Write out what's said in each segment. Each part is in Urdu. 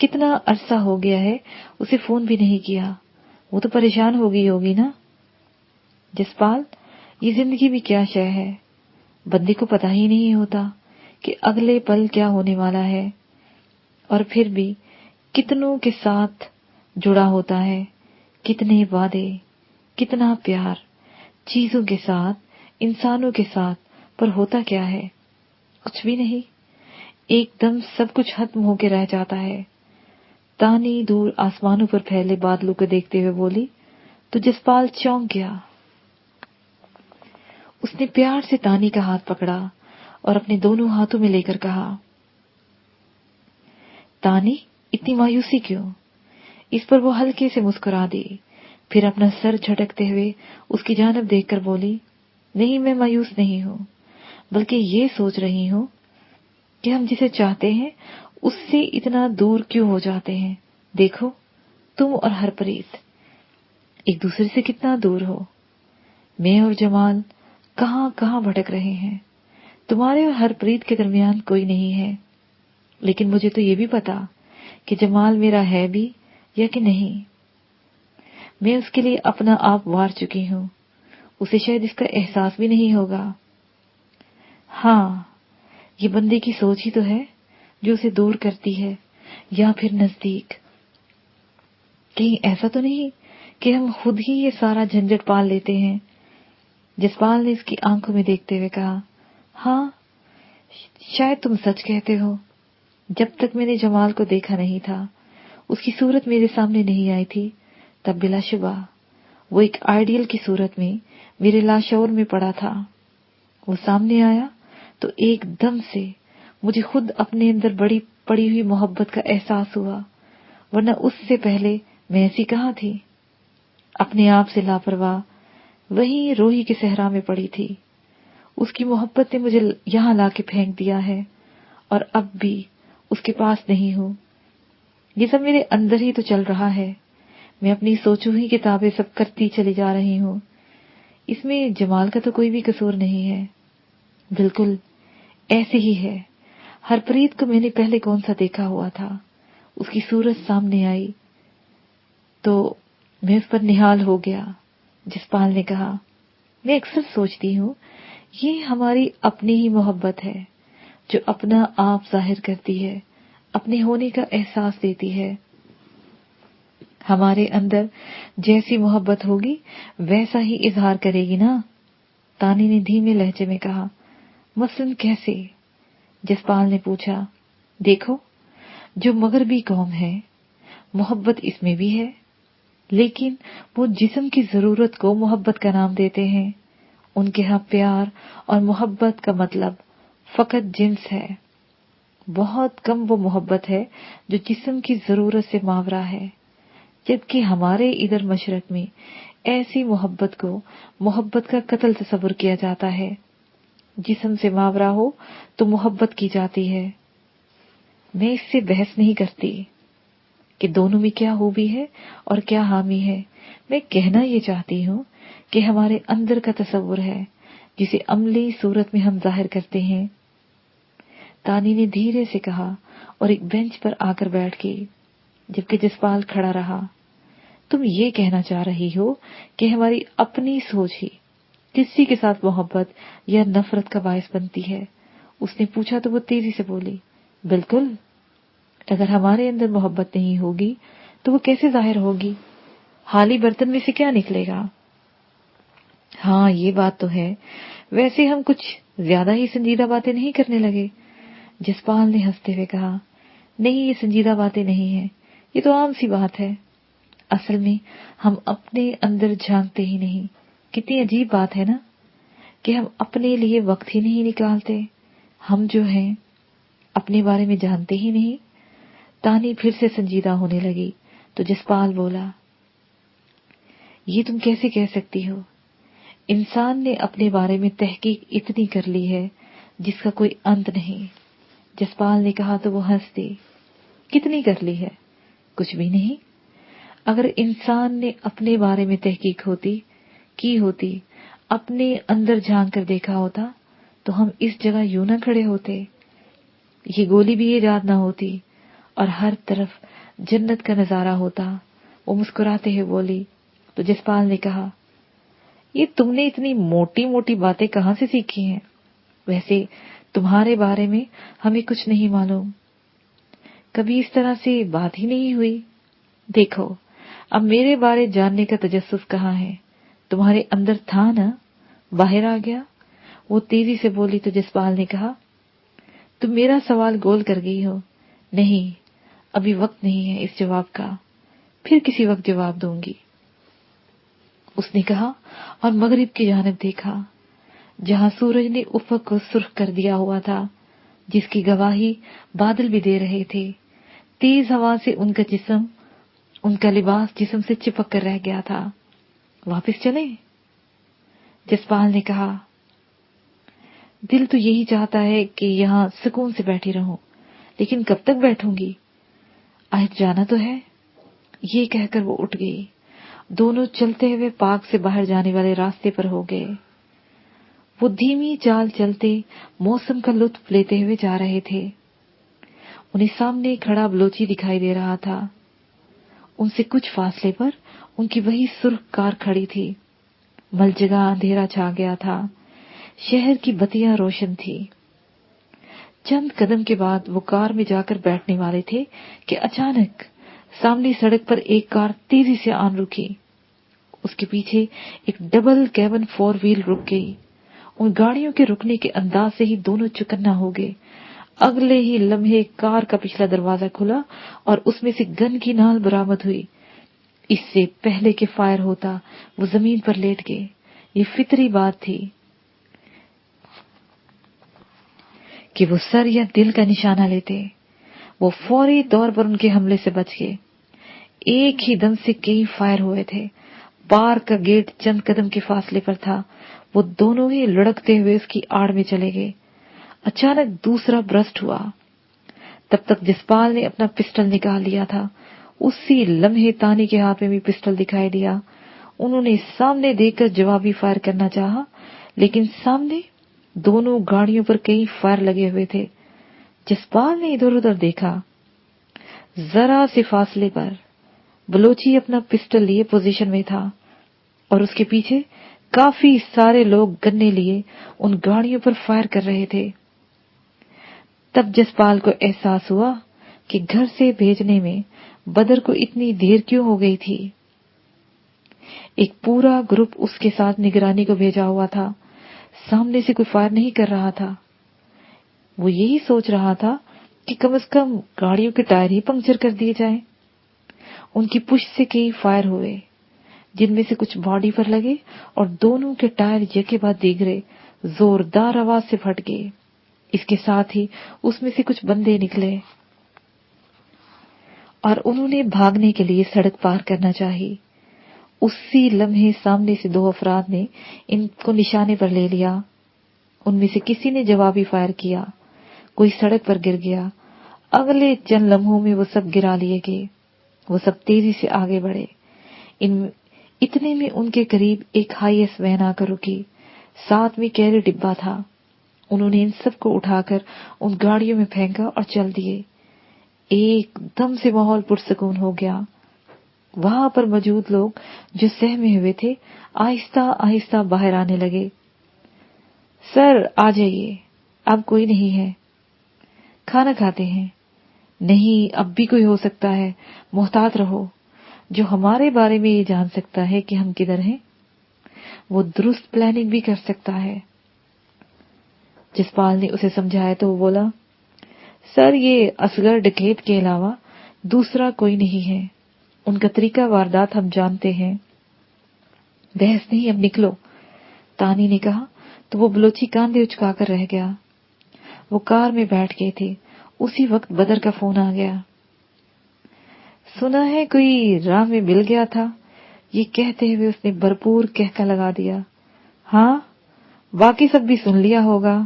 کتنا عرصہ ہو گیا ہے اسے فون بھی نہیں کیا، وہ تو پریشان ہو گئی ہوگی نا۔ جسپال، یہ زندگی بھی کیا شے ہے، بندے کو پتہ ہی نہیں ہوتا کہ اگلے پل کیا ہونے والا ہے، اور پھر بھی کتنوں کے ساتھ جڑا ہوتا ہے، کتنے وعدے، کتنا پیار، چیزوں کے ساتھ، انسانوں کے ساتھ، پر ہوتا کیا ہے؟ کچھ بھی نہیں، ایک دم سب کچھ ختم ہو کے رہ جاتا ہے۔ تانی دور آسمانوں پر پھیلے بادلوں کو دیکھتے ہوئے بولی تو جسپال چونک گیا۔ اس نے پیار سے تانی کا ہاتھ پکڑا اور اپنے دونوں ہاتھوں میں لے کر کہا، تانی اتنی مایوسی کیوں؟ اس پر وہ ہلکے سے مسکرا دی، پھر اپنا سر جھٹکتے ہوئے اس کی جانب دیکھ کر بولی، نہیں میں مایوس نہیں ہوں، بلکہ یہ سوچ رہی ہوں کہ ہم جسے چاہتے ہیں اس سے اتنا دور کیوں ہو جاتے ہیں۔ دیکھو تم اور ہرپریت ایک دوسرے سے کتنا دور ہو، میں اور جمال کہاں کہاں بھٹک رہے ہیں، تمہارے اور ہرپریت کے درمیان کوئی نہیں ہے، لیکن مجھے تو یہ بھی پتا کہ جمال میرا ہے بھی یا کہ نہیں، میں اس کے لیے اپنا آپ وار چکی ہوں، اسے شاید اس کا احساس بھی نہیں ہوگا۔ ہاں، یہ بندے کی سوچ ہی تو ہے جو اسے دور کرتی ہے یا پھر نزدیک۔ کہیں ایسا تو نہیں کہ ہم خود ہی یہ سارا جھنجٹ پال لیتے ہیں؟ جسپال نے اس کی آنکھوں میں دیکھتے ہوئے کہا، ہاں شاید تم سچ کہتے ہو، جب تک میں نے جمال کو دیکھا نہیں تھا، اس کی صورت میرے سامنے نہیں آئی تھی، تب بلا شبہ وہ ایک آئیڈیل کی صورت میں میرے لاشعور میں پڑا تھا، وہ سامنے آیا تو ایک دم سے مجھے خود اپنے اندر بڑی پڑی ہوئی محبت کا احساس ہوا، ورنہ اس سے پہلے میں ایسی کہاں تھی، اپنے آپ سے لاپرواہ وہیں روہی کے صحرا میں پڑی تھی، اس کی محبت نے مجھے یہاں لا کے پھینک دیا ہے، اور اب بھی اس کے پاس نہیں ہوں۔ یہ سب میرے اندر ہی تو چل رہا ہے، میں اپنی سوچوں ہی کتابیں سب کرتی چلی جا رہی ہوں، اس میں جمال کا تو کوئی بھی قصور نہیں ہے۔ بالکل ایسے ہی ہے، ہرپریت کو میں نے پہلے کون سا دیکھا ہوا تھا، اس کی صورت سامنے آئی تو میں اس پر نہال ہو گیا۔ جسپال نے کہا، میں اکثر سوچتی ہوں یہ ہماری اپنی ہی محبت ہے جو اپنا آپ ظاہر کرتی ہے، اپنے ہونے کا احساس دیتی ہے۔ ہمارے اندر جیسی محبت ہوگی ویسا ہی اظہار کرے گی نا؟ تانی نے دھیمے لہجے میں کہا۔ مثلاً کیسے؟ جسپال نے پوچھا۔ دیکھو، جو مغربی قوم ہے محبت اس میں بھی ہے، لیکن وہ جسم کی ضرورت کو محبت کا نام دیتے ہیں، ان کے ہاں پیار اور محبت کا مطلب فقط جنس ہے، بہت کم وہ محبت ہے جو جسم کی ضرورت سے ماورا ہے، جبکہ ہمارے ادھر مشرق میں ایسی محبت کو محبت کا قتل تصور کیا جاتا ہے، جسم سے ماورا ہو تو محبت کی جاتی ہے۔ میں اس سے بحث نہیں کرتی کہ دونوں میں کیا خوبی ہے اور کیا حامی ہے، میں کہنا یہ چاہتی ہوں کہ ہمارے اندر کا تصور ہے جسے عملی صورت میں ہم ظاہر کرتے ہیں۔ تانی نے دھیرے سے کہا اور ایک بینچ پر آ کر بیٹھ گئی، جبکہ جسپال کھڑا رہا۔ تم یہ کہنا چاہ رہی ہو کہ ہماری اپنی سوچ ہی کسی کے ساتھ محبت یا نفرت کا باعث بنتی ہے؟ اس نے پوچھا تو وہ تیزی سے بولی، بالکل، اگر ہمارے اندر محبت نہیں ہوگی تو وہ کیسے ظاہر ہوگی؟ خالی برتن میں سے کیا نکلے گا؟ ہاں یہ بات تو ہے، ویسے ہم کچھ زیادہ ہی سنجیدہ باتیں نہیں کرنے لگے؟ جسپال نے ہنستے ہوئے کہا، نہیں یہ سنجیدہ باتیں نہیں ہیں، یہ تو عام سی بات ہے، اصل میں ہم اپنے اندر جھانکتے ہی نہیں۔ کتنی عجیب بات ہے نا کہ ہم اپنے لیے وقت ہی نہیں نکالتے، ہم جو ہیں اپنے بارے میں جانتے ہی نہیں۔ تانی پھر سے سنجیدہ ہونے لگی تو جسپال بولا، یہ تم کیسے کہہ سکتی ہو؟ انسان نے اپنے بارے میں تحقیق اتنی کر لی ہے جس کا کوئی انت نہیں۔ جسپال نے کہا تو وہ ہنس دی، کتنی کر لی ہے؟ کچھ بھی نہیں۔ اگر انسان نے اپنے بارے میں تحقیق کی ہوتی، اپنے اندر جھانک کر دیکھا ہوتا تو ہم اس جگہ یوں نہ کھڑے ہوتے، یہ گولی بھی ایجاد نہ ہوتی، اور ہر طرف جنت کا نظارہ ہوتا۔ وہ مسکراتے ہوئے بولی تو جسپال نے کہا، یہ تم نے اتنی موٹی موٹی باتیں کہاں سے سیکھی ہیں؟ ویسے تمہارے بارے میں ہمیں کچھ نہیں معلوم، کبھی اس طرح سے بات ہی نہیں ہوئی۔ دیکھو اب میرے بارے جاننے کا تجسس کہاں ہے؟ تمہارے اندر تھا نا، باہر آ گیا۔ وہ تیزی سے بولی تو جسپال نے کہا، تم میرا سوال گول کر گئی ہو۔ نہیں، ابھی وقت نہیں ہے اس جواب کا، پھر کسی وقت جواب دوں گی، اس نے کہا اور مغرب کی جانب دیکھا جہاں سورج نے افق کو سرخ کر دیا ہوا تھا، جس کی گواہی بادل بھی دے رہے تھے۔ تیز ہوا سے ان کا لباس جسم سے چپک کر رہ گیا تھا۔ واپس چلیں؟ جسپال نے کہا، دل تو یہی چاہتا ہے کہ یہاں سکون سے بیٹھی رہوں، لیکن کب تک بیٹھوں گی؟ آج جانا تو ہے۔ یہ کہہ کر وہ اٹھ گئی۔ دونوں چلتے ہوئے پارک سے باہر جانے والے راستے پر ہو گئے۔ وہ دھیمی چال چلتے موسم کا لطف لیتے ہوئے جا رہے تھے۔ انہیں سامنے کھڑا بلوچی دکھائی دے رہا تھا۔ ان سے کچھ فاصلے پر ان کی وہی سرخ کار کھڑی تھی۔ مل جگہ اندھیرا چھا گیا تھا، شہر کی بتیاں روشن تھی۔ چند قدم کے بعد وہ کار میں جا کر بیٹھنے والے تھے کہ اچانک سامنے سڑک پر ایک کار تیزی سے آن رکی۔ اس کے پیچھے ایک ڈبل کیبن 4 وہیل رک گئی۔ ان گاڑیوں کے رکنے کے انداز سے ہی دونوں چکنا ہو گئے۔ اگلے ہی لمحے کار کا پچھلا دروازہ کھلا اور اس میں سے گن کی نال برآمد ہوئی۔ اس سے پہلے کہ فائر ہوتا وہ زمین پر لیٹ گئے۔ یہ فطری بات تھی کہ وہ سر یا دل کا نشانہ لیتے۔ وہ فوری طور پر ان کے حملے سے بچ گئے۔ ایک ہی دم سے کئی فائر ہوئے تھے۔ پارک کا گیٹ چند قدم کے فاصلے پر تھا۔ وہ دونوں ہی لڑکتے ہوئے اس کی آڑ میں چلے گئے۔ اچانک دوسرا برسٹ ہوا۔ تب تک جسپال نے اپنا پسٹل نکال لیا تھا۔ اسی لمحے تانی کے ہاتھ میں بھی پسٹل دکھائی دیا۔ انہوں نے سامنے دیکھ کر جوابی فائر کرنا چاہا، لیکن سامنے دونوں گاڑیوں پر کئی فائر لگے ہوئے تھے۔ جسپال نے ادھر ادھر دیکھا۔ ذرا سے فاصلے پر بلوچی اپنا پسٹل لیے پوزیشن میں تھا اور اس کے پیچھے کافی سارے لوگ گنے لیے ان گاڑیوں پر فائر کر رہے تھے۔ تب جسپال کو احساس ہوا کہ گھر سے بھیجنے میں بدر کو اتنی دیر کیوں ہو گئی تھی۔ ایک پورا گروپ اس کے ساتھ نگرانی کو بھیجا ہوا تھا۔ سامنے سے کوئی فائر نہیں کر رہا تھا۔ وہ یہی سوچ رہا تھا کہ کم از کم گاڑیوں کے ٹائر ہی پنکچر کر دیے جائیں۔ ان کی پشت سے کئی فائر ہوئے، جن میں سے کچھ باڈی پر لگے اور دونوں کے ٹائر یکے بعد دیگرے زوردار آواز سے پھٹ گئے۔ اس کے ساتھ ہی اس میں سے کچھ بندے نکلے اور انہوں نے بھاگنے کے لیے سڑک پار کرنا چاہی۔ اسی لمحے سامنے سے 2 افراد نے ان کو نشانے پر لے لیا۔ ان میں سے کسی نے جوابی فائر کیا، کوئی سڑک پر گر گیا۔ اگلے چند لمحوں میں وہ سب گرا لیے گئے۔ وہ سب تیزی سے آگے بڑھے۔ اتنے میں ان کے قریب ایک ہائی ایس وین آ کر رکی، ساتھ میں کیری ڈبہ تھا۔ انہوں نے ان سب کو اٹھا کر ان گاڑیوں میں پھینکا اور چل دیے۔ ایک دم سے ماحول پرسکون ہو گیا۔ وہاں پر موجود لوگ جو سہمے ہوئے تھے آہستہ آہستہ باہر آنے لگے۔ سر آ جائیے، اب کوئی نہیں ہے، کھانا کھاتے ہیں۔ نہیں، اب بھی کوئی ہو سکتا ہے، محتاط رہو۔ جو ہمارے بارے میں یہ جان سکتا ہے کہ ہم کدھر ہیں، وہ درست پلاننگ بھی کر سکتا ہے۔ جسپال نے اسے سمجھایا تو وہ بولا، سر یہ اصغر ڈکیت کے علاوہ دوسرا کوئی نہیں ہے، ان کا طریقہ واردات ہم جانتے ہیں۔ بحث نہیں، اب نکلو، تانی نے کہا تو وہ بلوچی کاندھے اچکا کر رہ گیا۔ وہ کار میں بیٹھ گئے تھے۔ اسی وقت بدر کا فون آ گیا۔ سنا ہے کوئی راہ میں مل گیا تھا، یہ کہتے ہوئے اس نے بھرپور کہکا لگا دیا۔ ہاں، باقی سب بھی سن لیا ہوگا،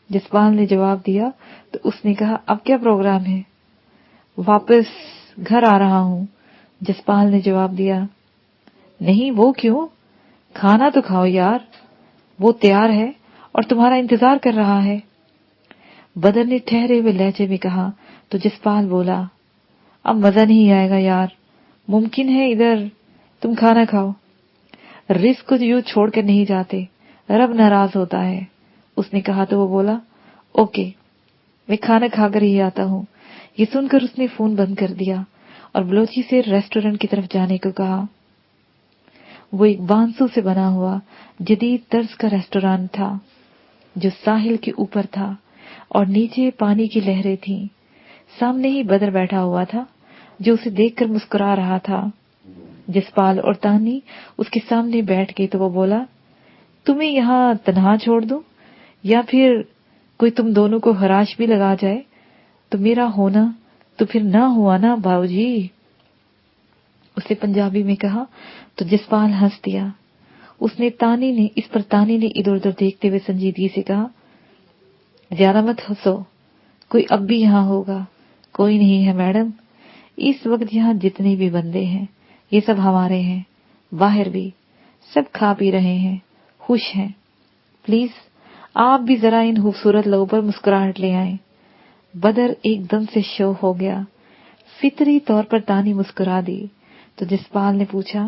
جسپال نے جواب دیا تو اس نے کہا، اب کیا پروگرام ہے؟ واپس گھر آ رہا ہوں، جسپال نے جواب دیا۔ نہیں، وہ کیوں؟ کھانا تو کھاؤ یار، وہ تیار ہے اور تمہارا انتظار کر رہا ہے، بدر نے ٹھہرے ہوئے لہجے میں کہا تو جسپال بولا، اب مزہ نہیں آئے گا یار، ممکن ہے ادھر تم کھانا کھاؤ، رزق کو یوں چھوڑ کر نہیں جاتے، رب ناراض ہوتا ہے۔ اس نے کہا تو وہ بولا اوکے میں کھانا کھا کر ہی آتا ہوں۔ یہ سن کر اس نے فون بند کر دیا اور بلوچی سے ریسٹورنٹ کی طرف جانے کو کہا۔ وہ ایک بانسوں سے بنا ہوا جدید طرز کا ریسٹورانٹ تھا جو ساحل کے اوپر تھا اور نیچے پانی کی لہریں تھیں۔ سامنے ہی بدر بیٹھا ہوا تھا جو اسے دیکھ کر مسکرا رہا تھا۔ جسپال اور تانی اس کے سامنے بیٹھ گئی تو وہ بولا تمہیں یہاں تنہا چھوڑ دوں یا پھر کوئی تم دونوں کو ہراش بھی لگا جائے تو میرا ہونا تو پھر نہ ہوا نا باؤ جی، اسے پنجابی میں کہا تو جسپال ہنس دیا۔ اس پر تانی نے ادھر ادھر دیکھتے ہوئے سنجیدگی سے کہا زیادہ مت ہنسو، کوئی اب بھی یہاں ہوگا؟ کوئی نہیں ہے میڈم، اس وقت یہاں جتنے بھی بندے ہیں یہ سب ہمارے ہیں، باہر بھی سب کھا پی رہے ہیں، خوش ہیں، پلیز آپ بھی ذرا ان خوبصورت لوگوں پر مسکراہٹ لے آئیں۔ بدر ایک دم سے شو ہو گیا، فطری طور پر تانی مسکرا دی تو جسپال نے پوچھا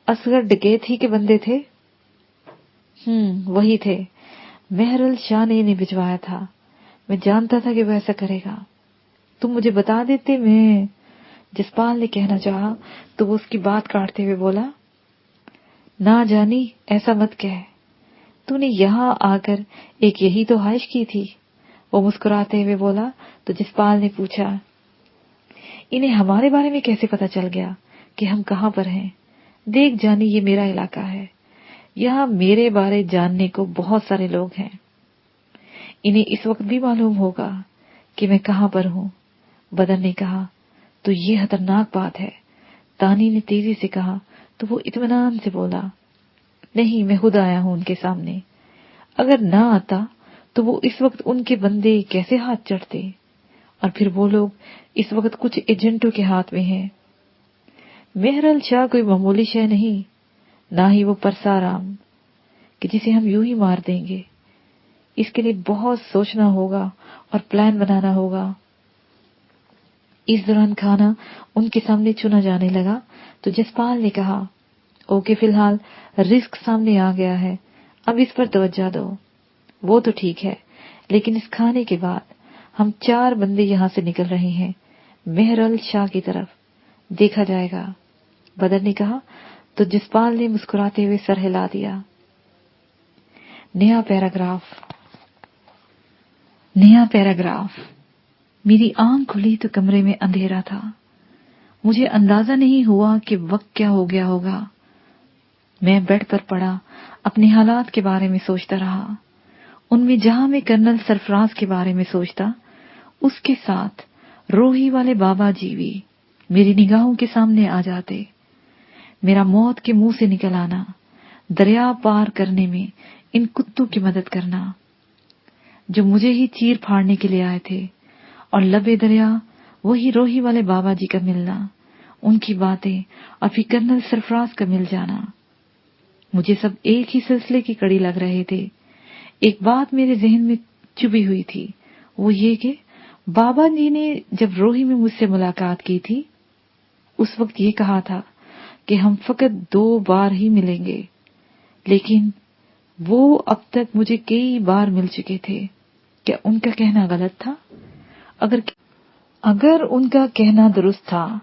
اصغر ڈکیت ہی کے بندے تھے؟ وہی تھے، مہرل شاہ نے انہیں بھجوایا تھا، میں جانتا تھا کہ وہ ایسا کرے گا، تم مجھے بتا دیتے میں۔ جسپال نے کہنا چاہا تو وہ اس کی بات کاٹتے ہوئے بولا نہ جانی ایسا مت کہہ، تو نے یہاں آ کر ایک یہی تو خواہش کی تھی۔ وہ مسکراتے ہوئے بولا تو جسپال نے پوچھا انہیں ہمارے بارے میں کیسے پتا چل گیا کہ ہم کہاں پر ہیں؟ دیکھ جانی یہ میرا علاقہ ہے، یہاں میرے بارے جاننے کو بہت سارے لوگ ہیں، انہیں اس وقت بھی معلوم ہوگا کہ میں کہاں پر ہوں۔ بدر نے کہا تو یہ خطرناک بات ہے۔ تانی نے تیزی سے کہا تو وہ اطمینان سے بولا نہیں میں خود آیا ہوں ان کے سامنے، اگر نہ آتا تو وہ اس وقت ان کے بندے کیسے ہاتھ چڑھتے، اور پھر وہ لوگ اس وقت کچھ ایجنٹوں کے ہاتھ میں ہیں۔ مہرل شاہ کوئی معمولی شے نہیں، نہ ہی وہ پرسارام کہ جسے ہم یوں ہی مار دیں گے، اس کے لیے بہت سوچنا ہوگا اور پلان بنانا ہوگا۔ اس دوران کھانا ان کے سامنے چنا جانے لگا تو جسپال نے کہا اوکے فی الحال رزق سامنے آ گیا ہے، اب اس پر توجہ دو۔ وہ تو ٹھیک ہے، لیکن اس کھانے کے بعد ہم 4 بندے یہاں سے نکل رہے ہیں مہرل شاہ کی طرف، دیکھا جائے گا۔ بدر نے کہا تو جسپال نے مسکراتے ہوئے سر ہلا دیا۔ نیا پیراگراف۔ میری آنکھ کھلی تو کمرے میں اندھیرا تھا، مجھے اندازہ نہیں ہوا کہ وقت کیا ہو گیا ہوگا۔ میں بیڈ پر پڑا اپنے حالات کے بارے میں سوچتا رہا، ان میں جہاں میں کرنل سرفراز کے بارے میں سوچتا اس کے ساتھ روہی والے بابا جی بھی میری نگاہوں کے سامنے آ جاتے۔ میرا موت کے منہ سے نکل آنا، دریا پار کرنے میں ان کتوں کی مدد کرنا جو مجھے ہی چیر پھاڑنے کے لیے آئے تھے، اور لبے دریا وہی روہی والے بابا جی کا ملنا، ان کی باتیں اور پھر کرنل سرفراز کا مل جانا، مجھے سب ایک ہی سلسلے کی کڑی لگ رہے تھے۔ ایک بات میرے ذہن میں چبھی ہوئی تھی، وہ یہ کہ بابا جی نے جب روہی میں مجھ سے ملاقات کی تھی اس وقت یہ کہا تھا کہ ہم فقط 2 بار ہی ملیں گے، لیکن وہ اب تک مجھے کئی بار مل چکے تھے۔ کیا ان کا کہنا غلط تھا؟ اگر ان کا کہنا درست تھا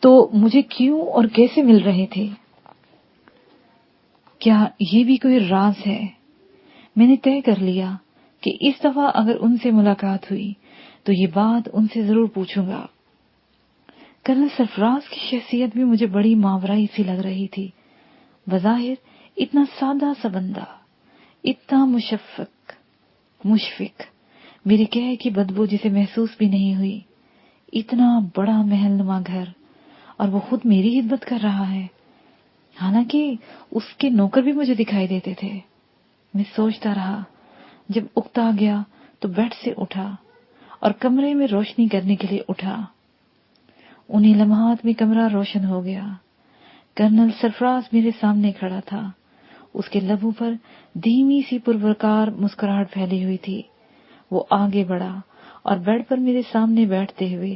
تو مجھے کیوں اور کیسے مل رہے تھے؟ کیا یہ بھی کوئی راز ہے؟ میں نے طے کر لیا کہ اس دفعہ اگر ان سے ملاقات ہوئی تو یہ بات ان سے ضرور پوچھوں گا۔ کرنل سرفراز کی شخصیت بھی مجھے بڑی ماورائی سی لگ رہی تھی، بظاہر اتنا سادہ سا بندہ، اتنا مشفق، میرے قہر کی بدبو جسے محسوس بھی نہیں ہوئی، اتنا بڑا محل نما گھر، اور وہ خود میری خدمت کر رہا ہے، حالانکہ اس کے نوکر بھی مجھے دکھائی دیتے تھے۔ میں سوچتا رہا، جب اکتا گیا تو بیڈ سے اٹھا اور کمرے میں روشنی کرنے کے لیے اٹھا۔ انہی لمحات میں کمرہ روشن ہو گیا۔ کرنل سرفراز میرے سامنے کھڑا تھا، اس کے لبوں پر دھیمی سی پروکار مسکراہٹ پھیلی ہوئی تھی۔ وہ آگے بڑھا اور بیڈ پر میرے سامنے بیٹھتے ہوئے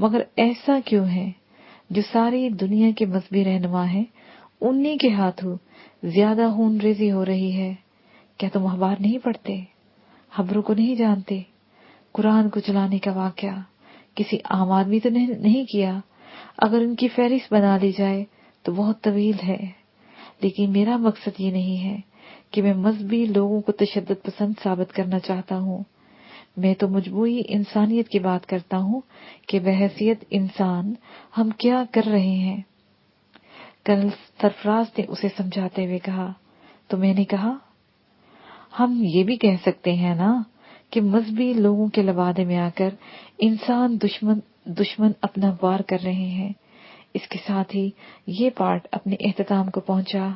مگر ایسا کیوں ہے جو ساری دنیا کے مذہبی رہنما ہیں انہی کے ہاتھوں زیادہ خون ریزی ہو رہی ہے؟ کیا تم اخبار نہیں پڑھتے؟ خبروں کو نہیں جانتے؟ قرآن کو چلانے کا واقعہ کسی عام آدمی تو نہیں کیا. اگر ان کی فہرست بنا لی جائے تو بہت طویل ہے. لیکن میرا مقصد یہ نہیں ہے کہ میں مذہبی لوگوں کو تشدد پسند ثابت کرنا چاہتا ہوں. میں تو مجموعی انسانیت کی بات کرتا ہوں کہ بحیثیت انسان ہم کیا کر رہے ہیں. کرنل سرفراز نے اسے سمجھاتے ہوئے کہا. تو میں نے کہا ہم یہ بھی کہہ سکتے ہیں نا کہ مذہبی لوگوں کے لبادے میں آ کر انسان دشمن اپنا وار کر رہے ہیں. اس کے ساتھ ہی یہ پارٹ اپنے اختتام کو پہنچا.